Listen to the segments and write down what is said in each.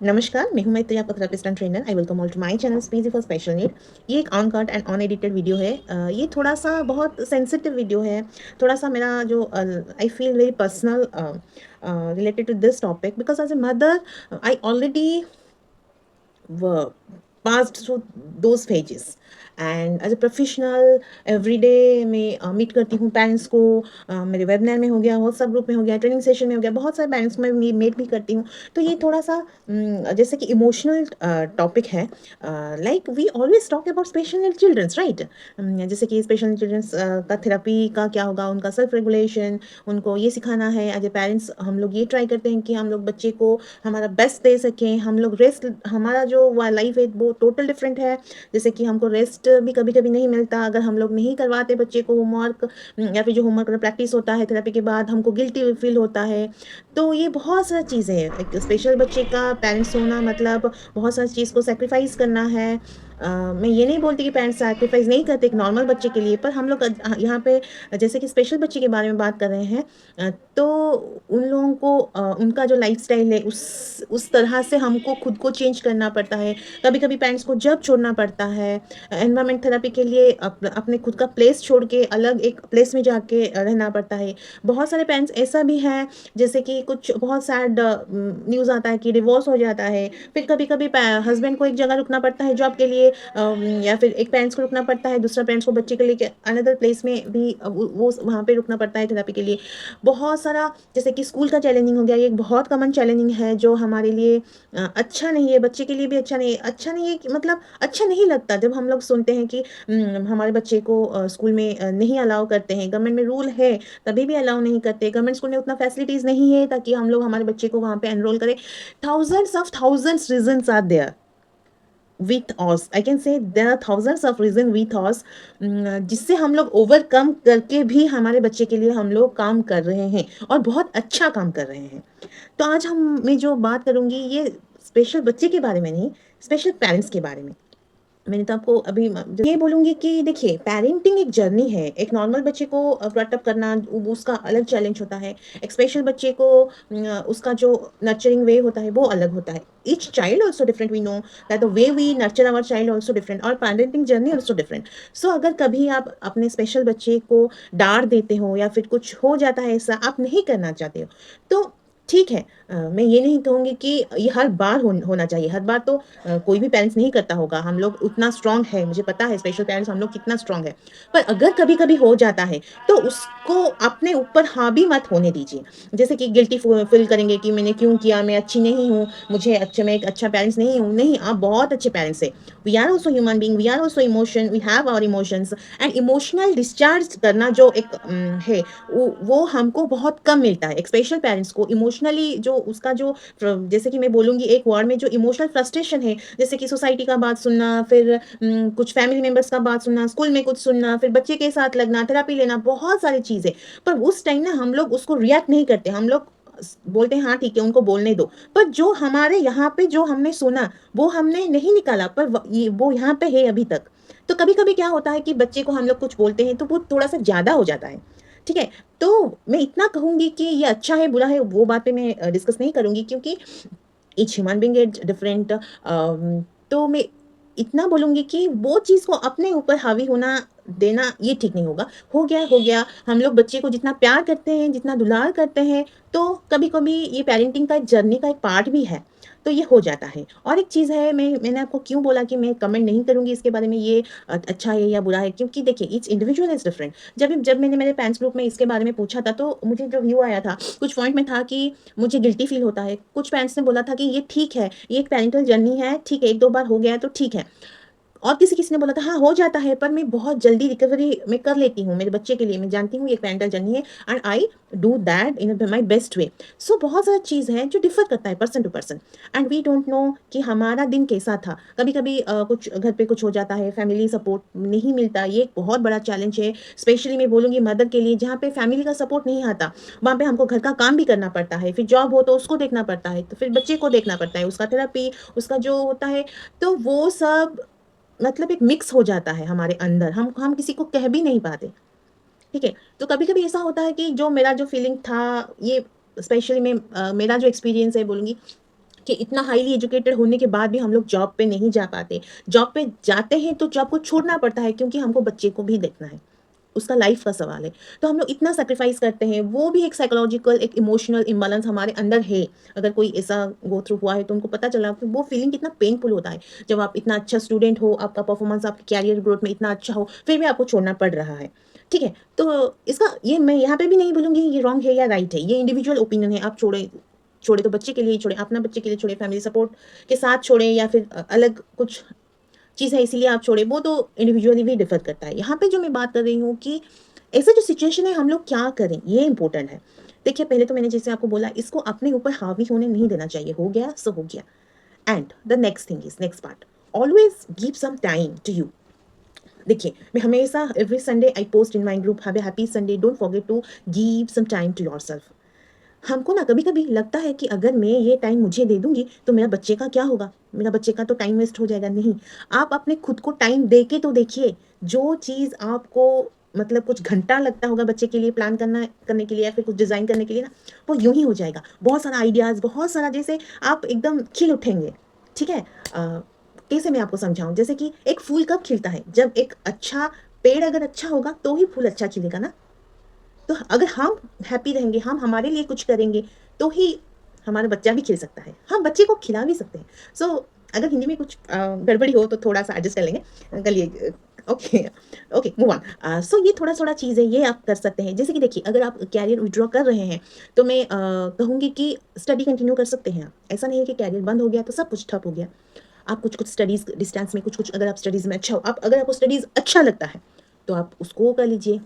नमस्कार, मैं हूं मैत्री, आपका therapist and trainer. I welcome all to my channel space for special need. ये एक uncut and unedited video है। ये थोड़ा सा बहुत सेंसिटिव वीडियो है। थोड़ा सा मेरा जो I feel very personal related to this topic because as a mother I already passed through those phages and as a professional every day मैं मीट करती हूँ पेरेंट्स को। मेरे वेबिनार में हो गया, व्हाट्सएप ग्रुप में हो गया, ट्रेनिंग सेशन में हो गया, बहुत सारे पेरेंट्स में मीट भी करती हूँ। तो ये थोड़ा सा जैसे कि इमोशनल टॉपिक है। Like we always talk about special childrens, right. जैसे कि स्पेशल चिल्ड्रंस का थेरेपी का क्या होगा, उनका सेल्फ रेगुलेशन, उनको ये सिखाना है। एज ए पेरेंट्स हम लोग ये ट्राई करते हैं कि हम लोग बच्चे को हमारा बेस्ट दे सकें, हम लोग रेस्ट, हमारा जो लाइफ है वो टोटल डिफरेंट है। जैसे कि हमको रेस्ट भी कभी कभी नहीं मिलता अगर हम लोग नहीं करवाते बच्चे को होमवर्क, या फिर जो होमवर्क प्रैक्टिस होता है थेरेपी के बाद हमको गिल्टी फील होता है। तो ये बहुत सारी चीज़ें हैं। एक स्पेशल बच्चे का पेरेंट्स होना मतलब बहुत सारी चीज़ को सेक्रीफाइस करना है। मैं ये नहीं बोलती कि पेरेंट्स सेक्रीफाइस नहीं करते एक नॉर्मल बच्चे के लिए, पर हम लोग यहाँ पे जैसे कि स्पेशल बच्चे के बारे में बात कर रहे हैं। तो उन लोगों को उनका जो लाइफस्टाइल है उस तरह से हमको खुद को चेंज करना पड़ता है। कभी कभी पेरेंट्स को जब छोड़ना पड़ता है एनवायरमेंट थेरेपी के लिए, अपने खुद का प्लेस छोड़ के अलग एक प्लेस में जाके रहना पड़ता है। बहुत सारे पेरेंट्स ऐसा भी है, जैसे कि कुछ बहुत सैड न्यूज़ आता है कि डिवोर्स हो जाता है। फिर कभी कभी हस्बैंड को एक जगह रुकना पड़ता है जॉब के लिए, या फिर एक पेरेंट्स को रुकना पड़ता है, दूसरा पेरेंट्स को बच्चे के लिए अनदर प्लेस में भी वो वहाँ पे रुकना पड़ता है थेरेपी के लिए। बहुत सारा, जैसे कि स्कूल का चैलेंजिंग हो गया, ये एक बहुत कॉमन चैलेंजिंग है जो हमारे लिए अच्छा नहीं है, बच्चे के लिए भी अच्छा नहीं है। अच्छा नहीं है कि मतलब अच्छा नहीं लगता जब हम लोग सुनते हैं कि हमारे बच्चे को स्कूल में नहीं अलाउ करते हैं। गवर्नमेंट में रूल है तभी भी अलाउ नहीं करते। गवर्नमेंट स्कूल में उतना फैसिलिटीज़ नहीं है ताकि हम लोग हमारे बच्चे को वहाँ पे एनरोल करें। Thousands reasons are there with us, I can say there are thousands of reasons with us, जिससे हम लोग ओवरकम करके भी हमारे बच्चे के लिए हम लोग काम कर रहे हैं और बहुत अच्छा काम कर रहे हैं। तो आज हम मैं जो बात करूंगी ये स्पेशल बच्चे के बारे में नहीं, स्पेशल पेरेंट्स के बारे में। मैंने तो आपको अभी ये बोलूँगी कि देखिए, पेरेंटिंग एक जर्नी है। एक नॉर्मल बच्चे को ब्रॉट अप करना उसका अलग चैलेंज होता है। एक स्पेशल बच्चे को उसका जो नर्चरिंग वे होता है वो अलग होता है। Each child also different, we know that the way we nurture our child also different, और parenting journey also different. So अगर कभी आप अपने स्पेशल बच्चे को डांट देते हो या फिर कुछ हो जाता है ऐसा आप नहीं करना चाहते हो, तो ठीक है। मैं ये नहीं कहूँगी कि ये हर बार होना चाहिए। हर बार तो कोई भी पेरेंट्स नहीं करता होगा। हम लोग उतना स्ट्रांग है, मुझे पता है स्पेशल पेरेंट्स हम लोग कितना स्ट्रांग है। पर अगर कभी कभी हो जाता है तो उसको अपने ऊपर हावी मत होने दीजिए। जैसे कि गिल्टी फील करेंगे कि मैंने क्यों किया, मैं अच्छी नहीं हूँ, मुझे अच्छा, मैं एक अच्छा पेरेंट्स नहीं हूँ। नहीं, आप बहुत अच्छे पेरेंट्स है। We are also human being, we are also emotion, we have our emotions. And emotional discharge करना जो एक है वो हमको बहुत कम मिलता है। एक स्पेशल पेरेंट्स को इमोशनली जो उसका जो जैसे कि मैं बोलूँगी एक वर्ड में, जो इमोशनल फ्रस्ट्रेशन है, जैसे कि सोसाइटी का बात सुनना, फिर कुछ फैमिली मेंबर्स का बात सुनना, स्कूल में कुछ सुनना, फिर बच्चे के साथ लगना, थेरेपी लेना, बहुत सारी चीज़ें। पर उस टाइम ना हम लोग उसको रिएक्ट नहीं करते। हम लोग बोलते हैं हाँ ठीक है उनको बोलने दो। पर जो हमारे यहाँ पे जो हमने सुना वो हमने नहीं निकाला, पर वो यहाँ पे है अभी तक। तो कभी कभी क्या होता है कि बच्चे को हम लोग कुछ बोलते हैं तो वो थोड़ा सा ज़्यादा हो जाता है। ठीक है। तो मैं इतना कहूँगी कि ये अच्छा है बुरा है वो बात पे मैं डिस्कस नहीं करूँगी, क्योंकि each human being is different. तो मैं इतना बोलूँगी कि वो चीज़ को अपने ऊपर हावी होना देना ये ठीक नहीं होगा। हो गया। हम लोग बच्चे को जितना प्यार करते हैं, जितना दुलार करते हैं, तो कभी कभी ये पेरेंटिंग का एक जर्नी का एक पार्ट भी है। तो ये हो जाता है। और एक चीज़ है, मैंने आपको क्यों बोला कि मैं कमेंट नहीं करूँगी इसके बारे में, ये अच्छा है या बुरा है, क्योंकि देखिए ईच इंडिविजुअल इज डिफरेंट। जब मैंने मेरे पेरेंट्स ग्रुप में इसके बारे में पूछा था तो मुझे जो व्यू आया था, कुछ पॉइंट में था कि मुझे गिल्टी फील होता है। कुछ पेरेंट्स ने बोला था कि ये ठीक है, ये एक पेरेंटल जर्नी है, ठीक है, 1-2 बार हो गया है तो ठीक है। और किसी-किसी ने बोला था हाँ, हो जाता है, पर मैं बहुत जल्दी रिकवरी मैं कर लेती हूँ मेरे बच्चे के लिए। मैं जानती हूँ ये एक पेरेंटल जर्नी है and I do that in my best way. So बहुत सारा चीज़ है जो डिफर करता है person to person, and we don't know कि हमारा दिन कैसा था। कभी-कभी कुछ घर पे कुछ हो जाता है, फैमिली सपोर्ट नहीं मिलता, ये एक बहुत बड़ा चैलेंज है। स्पेशली मैं बोलूँगी मदर के लिए, जहाँ पे फैमिली का सपोर्ट नहीं आता, वहाँ पे हमको घर का काम भी करना पड़ता है, फिर जॉब हो तो उसको देखना पड़ता है, तो फिर बच्चे को देखना पड़ता है, उसका थेरेपी, उसका जो होता है, तो वो सब मतलब एक मिक्स हो जाता है हमारे अंदर। हम किसी को कह भी नहीं पाते। ठीक है। तो कभी-कभी ऐसा होता है कि जो मेरा जो फीलिंग था, ये स्पेशली मैं मेरा जो एक्सपीरियंस है बोलूँगी कि इतना हाईली एजुकेटेड होने के बाद भी हम लोग जॉब पे नहीं जा पाते। जॉब पे जाते हैं तो जॉब को छोड़ना पड़ता है क्योंकि हमको बच्चे को भी देखना है, उसका लाइफ का सवाल है। तो हम लोग इतना सैक्रिफाइस करते हैं, वो भी एक साइकोलॉजिकल, एक इमोशनल इम्बैलेंस हमारे अंदर है। अगर कोई ऐसा गो थ्रू हुआ है तो उनको पता चला कि वो फीलिंग कितना पेनफुल होता है जब आप इतना अच्छा स्टूडेंट हो, आपका परफॉर्मेंस आपके कैरियर ग्रोथ में इतना अच्छा हो, फिर भी आपको छोड़ना पड़ रहा है। ठीक है, तो इसका ये मैं यहाँ पे भी नहीं बोलूँगी ये रॉन्ग है या राइट है, ये इंडिविजुअल ओपिनियन है। आप छोड़े छोड़े तो बच्चे के लिए छोड़े, अपना बच्चे के लिए छोड़े, फैमिली सपोर्ट के साथ छोड़े, या फिर अलग कुछ चीज़ है इसीलिए आप छोड़े, वो तो इंडिविजुअली भी डिफर करता है। यहाँ पे जो मैं बात कर रही हूँ कि ऐसा जो सिचुएशन है हम लोग क्या करें, ये इंपॉर्टेंट है। देखिए, पहले तो मैंने जैसे आपको बोला, इसको अपने ऊपर हावी होने नहीं देना चाहिए, हो गया सो हो गया। And the next thing is, next part, always give some time to you. देखिए, मैं हमेशा every Sunday I post in my group, have a happy Sunday, don't forget to give some time to yourself. हमको ना कभी कभी लगता है कि अगर मैं ये टाइम मुझे दे दूंगी तो मेरा बच्चे का क्या होगा, मेरा बच्चे का तो टाइम वेस्ट हो जाएगा। नहीं, आप अपने खुद को टाइम दे के तो देखिए। जो चीज़ आपको मतलब कुछ घंटा लगता होगा बच्चे के लिए प्लान करने के लिए या फिर कुछ डिज़ाइन करने के लिए ना, वो यूं ही हो जाएगा। बहुत सारा आइडियाज़, बहुत सारा, जैसे आप एकदम खिल उठेंगे। ठीक है, कैसे मैं आपको समझाऊं, जैसे कि एक फूल कब खिलता है, जब एक अच्छा पेड़ अगर अच्छा होगा तो ही फूल अच्छा खिलेगा ना। तो अगर हम हैप्पी रहेंगे, हम हमारे लिए कुछ करेंगे, तो ही हमारा बच्चा भी खिल सकता है, हम बच्चे को खिला भी सकते हैं। सो अगर हिंदी में कुछ गड़बड़ी हो तो थोड़ा सा एडजस्ट कर लेंगे, करिए। Okay, okay, move on. So ये थोड़ा थोड़ा चीज़ है, ये आप कर सकते हैं। जैसे कि देखिए, अगर आप कैरियर विड्रॉ कर रहे हैं तो मैं कहूँगी कि स्टडी कंटिन्यू कर सकते हैं आप। ऐसा नहीं है कि कैरियर बंद हो गया तो सब कुछ ठप हो गया। आप कुछ कुछ स्टडीज़ डिस्टेंस में, कुछ कुछ अगर आप स्टडीज़ में अच्छा हो, आप अगर आपको स्टडीज़ अच्छा लगता है तो आप उसको कर लीजिए।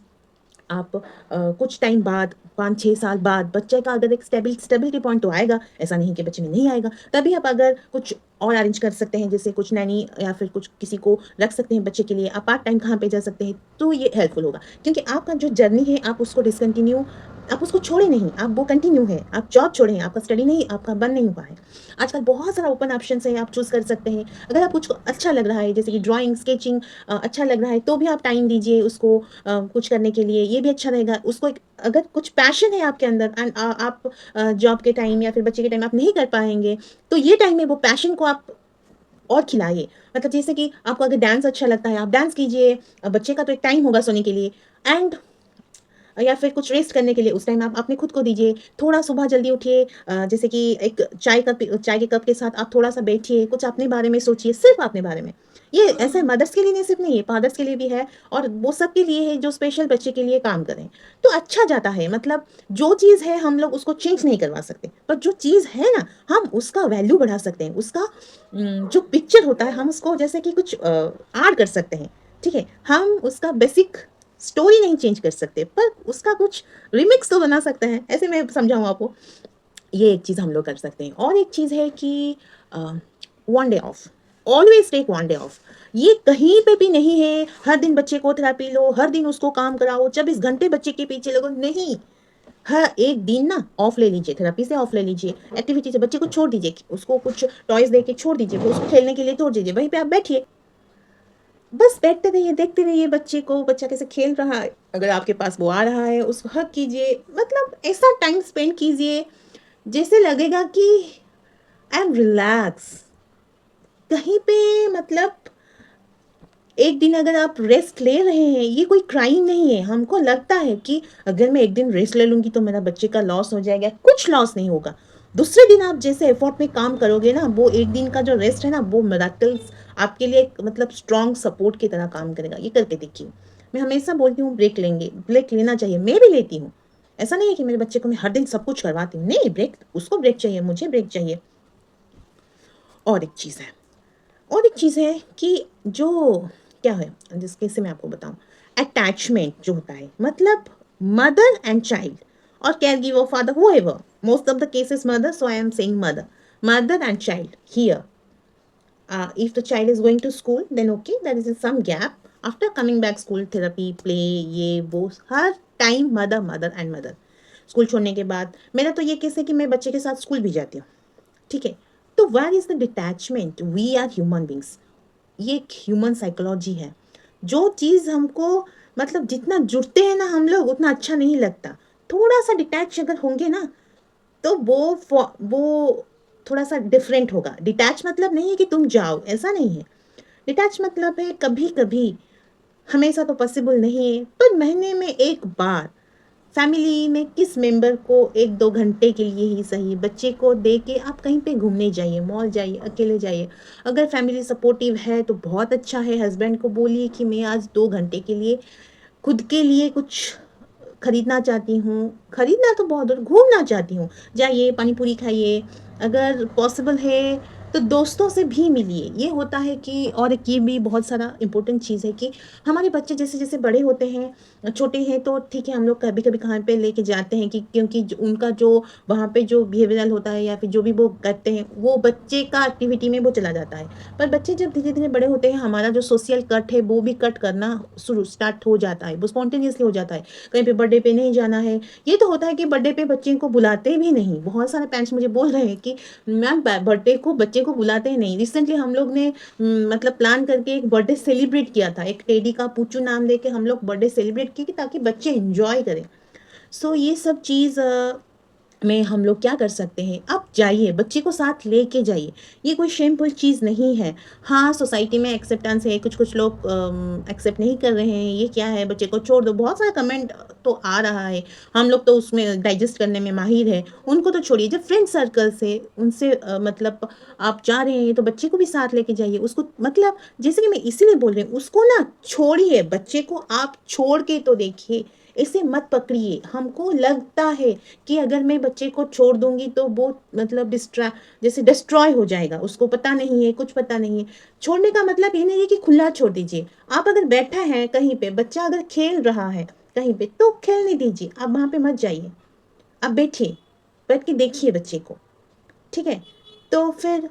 आप कुछ टाइम बाद, 5-6 साल बाद बच्चे का अगर एक स्टेबिलिटी पॉइंट तो आएगा, ऐसा नहीं कि बच्चे में नहीं आएगा, तभी आप अगर कुछ और अरेंज कर सकते हैं, जैसे कुछ नैनी या फिर कुछ किसी को रख सकते हैं बच्चे के लिए, आप पार्ट टाइम कहाँ पे जा सकते हैं, तो ये हेल्पफुल होगा। क्योंकि आपका जो जर्नी है आप उसको डिसकंटिन्यू, आप उसको छोड़े नहीं, आप वो कंटिन्यू है। आप जॉब छोड़े हैं, आपका स्टडी नहीं, आपका बंद नहीं हुआ है। आजकल बहुत सारा ओपन ऑप्शन है, आप चूज़ कर सकते हैं। अगर आप कुछ अच्छा लग रहा है, जैसे कि ड्राइंग, स्केचिंग अच्छा लग रहा है, तो भी आप टाइम दीजिए उसको कुछ करने के लिए, ये भी अच्छा रहेगा। उसको एक अगर कुछ पैशन है आपके अंदर एंड आप जॉब के टाइम या फिर बच्चे के टाइम आप नहीं कर पाएँगे, तो ये टाइम में वो पैशन को आप और खिलाइए। मतलब जैसे कि आपको अगर डांस अच्छा लगता है, आप डांस कीजिए। बच्चे का तो एक टाइम होगा सोने के लिए, एंड या फिर कुछ रेस्ट करने के लिए उस टाइम आप अपने खुद को दीजिए। थोड़ा सुबह जल्दी उठिए, जैसे कि एक चाय के कप के साथ आप थोड़ा-सा बैठिए, कुछ अपने बारे में सोचिए, सिर्फ़ अपने बारे में। ये ऐसे मदर्स के लिए नहीं, सिर्फ़ नहीं है, फादर्स के लिए भी है, और वो सब के लिए है जो स्पेशल बच्चे के लिए काम करें। तो अच्छा जाता है, मतलब जो चीज़ है हम लोग उसको चेंज नहीं करवा सकते, पर जो चीज़ है ना, हम उसका वैल्यू बढ़ा सकते हैं। उसका जो पिक्चर होता है हम उसको जैसे कि कुछ ऐड कर सकते हैं। ठीक है? हम उसका बेसिक स्टोरी नहीं चेंज कर सकते, पर उसका कुछ रिमिक्स तो बना सकते हैं। ऐसे मैं समझाऊँ आपको, ये एक चीज़ हम लोग कर सकते हैं। और एक चीज़ है कि one day off, always take one day off. ये कहीं पे भी नहीं है, हर दिन बच्चे को थेरेपी लो, हर दिन उसको काम कराओ, 24 घंटे बच्चे के पीछे लगो, नहीं। हर एक दिन ना ऑफ ले लीजिए, थेरेपी से ऑफ ले लीजिए, एक्टिविटी से बच्चे को छोड़ दीजिए, उसको कुछ टॉयज़ दे के छोड़ दीजिए, फिर उसको खेलने के लिए छोड़ दीजिए, वहीं पे आप बैठिए। बस बैठते रहिए, देखते रहिए बच्चे को, बच्चा कैसे खेल रहा है। अगर आपके पास वो आ रहा है, उसको हग कीजिए, मतलब ऐसा टाइम स्पेंड कीजिए, जैसे लगेगा कि आई एम रिलैक्स। कहीं पे मतलब एक दिन अगर आप रेस्ट ले रहे हैं, ये कोई क्राइम नहीं है। हमको लगता है कि अगर मैं एक दिन रेस्ट ले लूँगी तो मेरा बच्चे का लॉस हो जाएगा, कुछ लॉस नहीं होगा। दूसरे दिन आप जैसे एफर्ट में काम करोगे ना, वो एक दिन का जो रेस्ट है ना, वो मिरेकल्स आपके लिए एक मतलब स्ट्रॉन्ग सपोर्ट की तरह काम करेगा। ये करके देखिए। मैं हमेशा बोलती हूँ ब्रेक लेंगे, ब्रेक लेना चाहिए, मैं भी लेती हूँ। ऐसा नहीं है कि मेरे बच्चे को मैं हर दिन सब कुछ करवाती हूँ, नहीं, ब्रेक उसको ब्रेक चाहिए, मुझे ब्रेक चाहिए। और एक चीज़ है, और एक चीज़ है कि जो क्या है, जिसके से मैं आपको बताऊँ, अटैचमेंट जो होता है, मतलब मदर एंड चाइल्ड और care giver father, whoever, most of the cases mother, so I am saying mother and child here. If the child is going to school, then okay, there is some gap. After coming back, school therapy, play, ये वो, हर time mother and mother. School छोड़ने के बाद मेरा तो ये case है कि मैं बच्चे के साथ स्कूल भी जाती हूँ। ठीक है, तो where is the detachment, we are human beings, ये एक ह्यूमन साइकोलॉजी है। जो चीज़ हमको मतलब जितना जुड़ते हैं ना हम लोग, उतना अच्छा नहीं लगता। थोड़ा सा डिटैच अगर होंगे ना, तो वो थोड़ा सा डिफरेंट होगा। डिटैच मतलब नहीं है कि तुम जाओ, ऐसा नहीं है। डिटैच मतलब है कभी कभी, हमेशा तो पॉसिबल नहीं है, पर महीने में एक बार फैमिली में किस मेंबर को 1-2 घंटे के लिए ही सही बच्चे को दे के आप कहीं पे घूमने जाइए, मॉल जाइए, अकेले जाइए। अगर फैमिली सपोर्टिव है तो बहुत अच्छा है। हस्बैंड को बोलिए कि मैं आज 2 घंटे के लिए खुद के लिए कुछ खरीदना चाहती हूँ, खरीदना तो बहुत दूर, घूमना चाहती हूँ, जाइए पानी पूरी खाइए। अगर पॉसिबल है तो दोस्तों से भी मिलिए। ये होता है कि, और एक ये भी बहुत सारा इम्पोर्टेंट चीज़ है कि हमारे बच्चे जैसे जैसे बड़े होते हैं, छोटे हैं, तो ठीक है हम लोग कभी कभी कहाँ पे लेके जाते हैं कि क्योंकि उनका जो वहाँ पे जो बिहेवियरल होता है या फिर जो भी वो करते हैं वो बच्चे का एक्टिविटी में वो चला जाता है। पर बच्चे जब धीरे धीरे बड़े होते हैं, हमारा जो सोशल कट है वो भी कट करना शुरू स्टार्ट हो जाता है, वो स्पॉन्टेनियसली हो जाता है। कहीं पे बर्थडे पे नहीं जाना है। ये तो होता है कि बर्थडे पे बच्चे को बुलाते भी नहीं। बहुत सारे पेरेंट्स मुझे बोल रहे हैं कि मैम बर्थडे को बच्चे को बुलाते ही नहीं। रिसेंटली हम लोग ने मतलब प्लान करके एक बर्थडे सेलिब्रेट किया था, एक टेडी का पूचू नाम देके हम लोग बर्थडे सेलिब्रेट किए ताकि बच्चे एंजॉय करें। सो ये सब चीज़ में हम लोग क्या कर सकते हैं, आप जाइए बच्चे को साथ लेके जाइए। ये कोई शेमफुल चीज़ नहीं है। हाँ, सोसाइटी में एक्सेप्टेंस है, कुछ कुछ लोग एक्सेप्ट नहीं कर रहे हैं, ये क्या है बच्चे को छोड़ दो, बहुत सारा कमेंट तो आ रहा है। हम लोग तो उसमें डाइजेस्ट करने में माहिर है, उनको तो छोड़िए। जब फ्रेंड सर्कल से उनसे मतलब आप जा रहे हैं तो बच्चे को भी साथ लेके जाइए। उसको मतलब जैसे कि मैं इसीलिए बोल रही हूँ, उसको ना छोड़िए, बच्चे को आप छोड़ के तो देखिए, इसे मत पकड़िए। हमको लगता है कि अगर मैं बच्चे को छोड़ दूंगी तो वो मतलब जैसे डिस्ट्रॉय हो जाएगा, उसको पता नहीं है, कुछ पता नहीं है। छोड़ने का मतलब ये नहीं है कि खुला छोड़ दीजिए। आप अगर बैठा है कहीं पे, बच्चा अगर खेल रहा है कहीं पे, तो खेलने दीजिए, आप वहां पे मत जाइए, आप बैठिए, बैठ के देखिए बच्चे को, ठीक है। तो फिर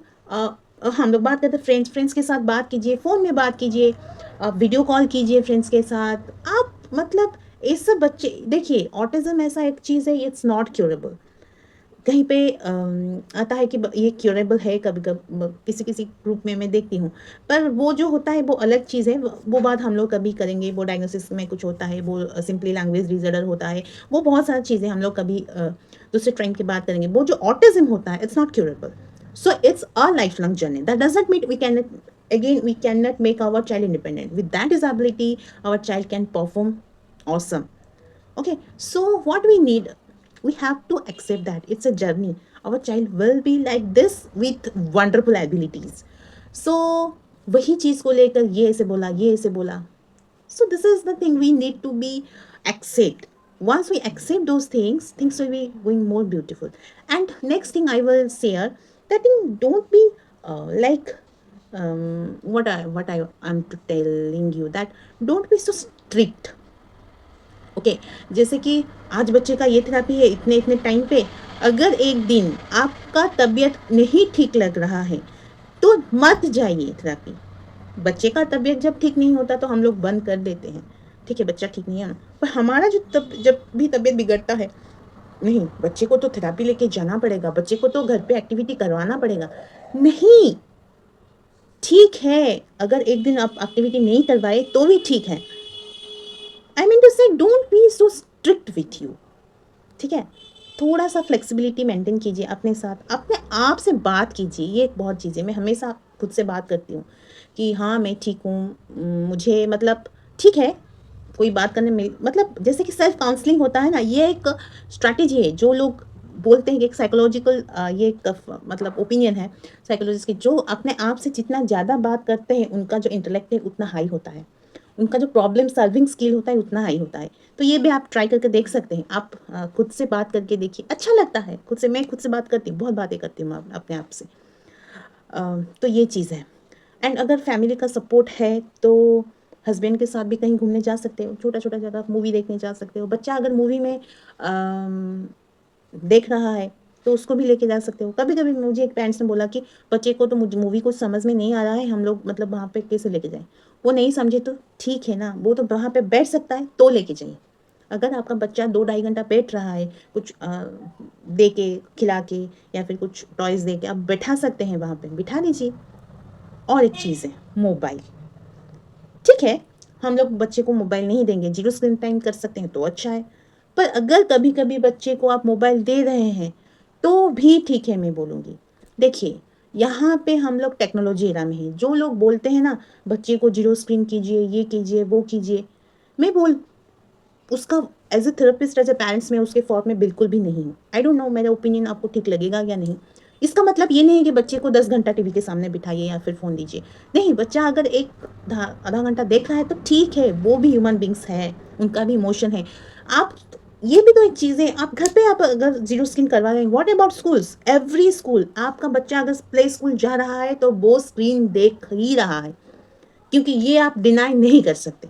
हम लोग बात करते हैं फ्रेंड्स, फ्रेंड्स के साथ बात कीजिए, फ़ोन में बात कीजिए, आप वीडियो कॉल कीजिए फ्रेंड्स के साथ। आप मतलब ये सब बच्चे देखिए, ऑटिज्म ऐसा एक चीज़ है, इट्स नॉट क्योरेबल। कहीं पे आता है कि ये क्योरेबल है, कभी कभी किसी किसी ग्रुप में मैं देखती हूँ। पर वो जो होता है वो अलग चीज़ है, वो बात हम लोग कभी करेंगे। वो डायग्नोसिस में कुछ होता है, वो सिंपली लैंग्वेज डिसऑर्डर होता है, वो बहुत सारी चीज़ें हम लोग कभी दूसरे टाइम की बात करेंगे। वो जो ऑटिज्म होता है, it's not curable. So it's a lifelong journey, that doesn't mean we can again we cannot make our child independent. With that disability our child can perform awesome. Okay, so what we need, we have to accept that it's a journey. Our child will be like this with wonderful abilities. So वही चीज़ को लेकर ये ऐसे बोला, ये ऐसे बोला। So this is the thing we need to be accept. Once we accept those things, things will be going more beautiful. And next thing I will share, that thing, don't be like what I am to telling you, that don't be so strict. Okay, जैसे कि आज बच्चे का ये therapy है इतने इतने time पे, अगर एक दिन आपका तबीयत नहीं ठीक लग रहा है तो मत जाइए थेरेपी। बच्चे का तबीयत जब ठीक नहीं होता तो हम लोग बंद कर देते हैं, ठीक है बच्चा ठीक नहीं है ना, पर हमारा जो जब भी तबीयत बिगड़ता है, नहीं बच्चे को तो थेरेपी लेके जाना पड़ेगा, बच्चे को तो घर पे एक्टिविटी करवाना पड़ेगा। नहीं, ठीक है अगर एक दिन आप एक्टिविटी नहीं करवाए तो भी ठीक है। आई मीन टू से don't be so strict with you, ठीक है। थोड़ा सा फ्लेक्सिबिलिटी मेंटेन कीजिए अपने साथ, अपने आप से बात कीजिए। ये एक बहुत चीज़ है, मैं हमेशा खुद से बात करती हूँ कि हाँ मैं ठीक हूँ, मुझे मतलब ठीक है। कोई बात करने में मतलब जैसे कि सेल्फ काउंसलिंग होता है ना, ये एक स्ट्रैटेजी है। जो लोग बोलते हैं कि एक साइकोलॉजिकल ये एक मतलब ओपिनियन है साइकोलॉजिस्ट की, जो अपने आप से जितना ज़्यादा बात करते हैं उनका जो इंटेलेक्ट है उतना हाई होता है, उनका जो प्रॉब्लम सॉल्विंग स्किल होता है उतना हाई होता है। तो ये भी आप ट्राई करके देख सकते हैं। आप खुद से बात करके देखिए, अच्छा लगता है खुद से। मैं खुद से बात करती हूँ, बहुत बातें करती हूँ अपने आप से। तो ये चीज़ है। एंड अगर फैमिली का सपोर्ट है तो हस्बैंड के साथ भी कहीं घूमने जा सकते हो, छोटा छोटा जगह मूवी देखने जा सकते हो। बच्चा अगर मूवी में देख रहा है तो उसको भी लेके जा सकते हो। कभी कभी मुझे एक पेरेंट्स ने बोला कि बच्चे को तो मुझे मूवी कुछ समझ में नहीं आ रहा है, हम लोग मतलब वहाँ पे कैसे लेके जाएं। वो नहीं समझे तो ठीक है ना, वो तो वहाँ पे बैठ सकता है तो लेके जाइए। अगर आपका बच्चा 2-2.5 घंटा बैठ रहा है, कुछ दे के खिला के या फिर कुछ टॉयज़ दे के आप बैठा सकते हैं, वहाँ पे बिठा दीजिए। और एक चीज़ है मोबाइल, ठीक है हम लोग बच्चे को मोबाइल नहीं देंगे, 0 स्क्रीन टाइम कर सकते हैं तो अच्छा है। पर अगर कभी कभी बच्चे को आप मोबाइल दे रहे हैं तो भी ठीक है, मैं बोलूँगी देखिए, यहाँ पे हम लोग टेक्नोलॉजी एरा में हैं। जो लोग बोलते हैं ना बच्चे को ज़ीरो स्क्रीन कीजिए, ये कीजिए, वो कीजिए, मैं बोल उसका as a therapist, as a parents मैं उसके फ़ॉर में बिल्कुल भी नहीं हूँ। आई डोंट नो मेरा ओपिनियन आपको ठीक लगेगा या नहीं। इसका मतलब ये नहीं है कि बच्चे को 10 घंटा टीवी के सामने बिठाइए या फिर फ़ोन दीजिए। नहीं, बच्चा अगर आधा घंटा देख रहा है तो ठीक है, वो भी ह्यूमन बीइंग्स है, उनका भी इमोशन है। आप ये भी तो एक चीज़ है, आप घर पे आप अगर ज़ीरो स्क्रीन करवा रहे हैं, what about schools? Every school, आपका बच्चा अगर प्ले स्कूल जा रहा है तो वो स्क्रीन देख ही रहा है, क्योंकि ये आप डिनाई नहीं कर सकते,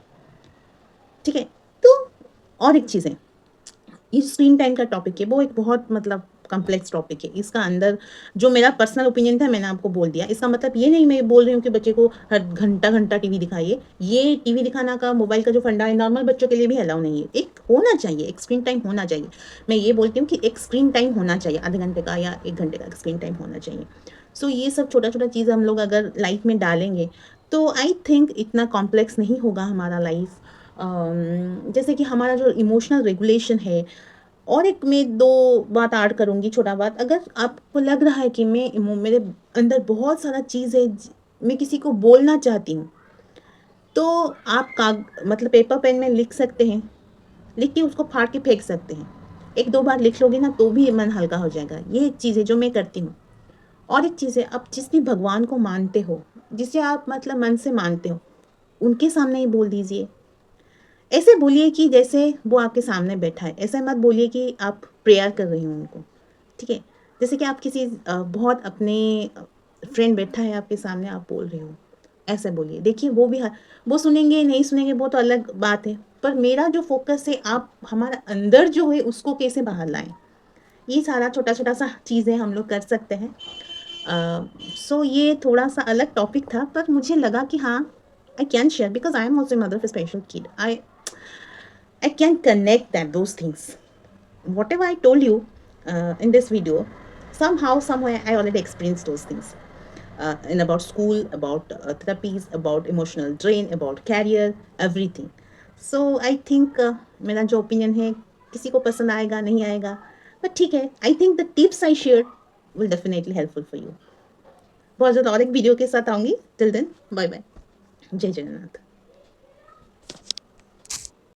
ठीक है? तो और एक चीज़ है, ये स्क्रीन टाइम का टॉपिक है, वो एक बहुत मतलब कॉम्प्लेक्स टॉपिक है। इसका अंदर जो मेरा पर्सनल ओपिनियन था मैंने आपको बोल दिया। इसका मतलब ये नहीं मैं बोल रही हूँ कि बच्चे को हर घंटा-घंटा टीवी दिखाइए। ये टीवी दिखाना का मोबाइल का जो फंडा है नॉर्मल बच्चों के लिए भी अलाउ नहीं है। एक होना चाहिए, एक स्क्रीन टाइम होना चाहिए। मैं ये बोलती हूँ कि एक स्क्रीन टाइम होना चाहिए, आधे घंटे का या 1 घंटे का स्क्रीन टाइम होना चाहिए। सो ये सब छोटा-छोटा चीज़ हम लोग अगर लाइफ में डालेंगे, तो आई थिंक इतना कॉम्प्लेक्स नहीं होगा हमारा लाइफ। जैसे कि हमारा जो इमोशनल रेगुलेशन है, और एक मैं 2 बात ऐड करूँगी, छोटा बात। अगर आपको लग रहा है कि मेरे अंदर बहुत सारा चीज़ है, मैं किसी को बोलना चाहती हूँ, तो आप मतलब पेपर पेन में लिख सकते हैं, लिख के उसको फाड़ के फेंक सकते हैं। 1-2 बार लिख लोगे ना तो भी मन हल्का हो जाएगा। ये एक चीज़ है जो मैं करती हूँ। और एक चीज़ है, आप जिस भी भगवान को मानते हो, जिसे आप मतलब मन से मानते हो, उनके सामने ही बोल दीजिए। ऐसे बोलिए कि जैसे वो आपके सामने बैठा है, ऐसा मत बोलिए कि आप प्रेयर कर रही हो उनको, ठीक है? जैसे कि आप किसी बहुत अपने फ्रेंड बैठा है आपके सामने, आप बोल रहे हो, ऐसे बोलिए। देखिए वो भी वो सुनेंगे नहीं सुनेंगे वो तो अलग बात है, पर मेरा जो फ़ोकस है आप हमारा अंदर जो है उसको कैसे बाहर लाएँ, ये सारा छोटा-छोटा सा चीज़ें हम लोग कर सकते हैं। सो ये थोड़ा-सा अलग टॉपिक था, पर मुझे लगा कि हाँ, I can share because I am also a mother of a special kid. I can connect that those things. Whatever I told you in this video, somehow, somewhere, I already experienced those things. In about school, about therapies, about emotional drain, about career, everything. So I think मेरा जो opinion है किसी को पसंद आएगा नहीं आएगा, but ठीक है. I think the tips I shared will definitely helpful for you. बहुत जल्द और एक वीडियो के साथ आऊँगी. Till then, bye bye. जय जगन्नाथ.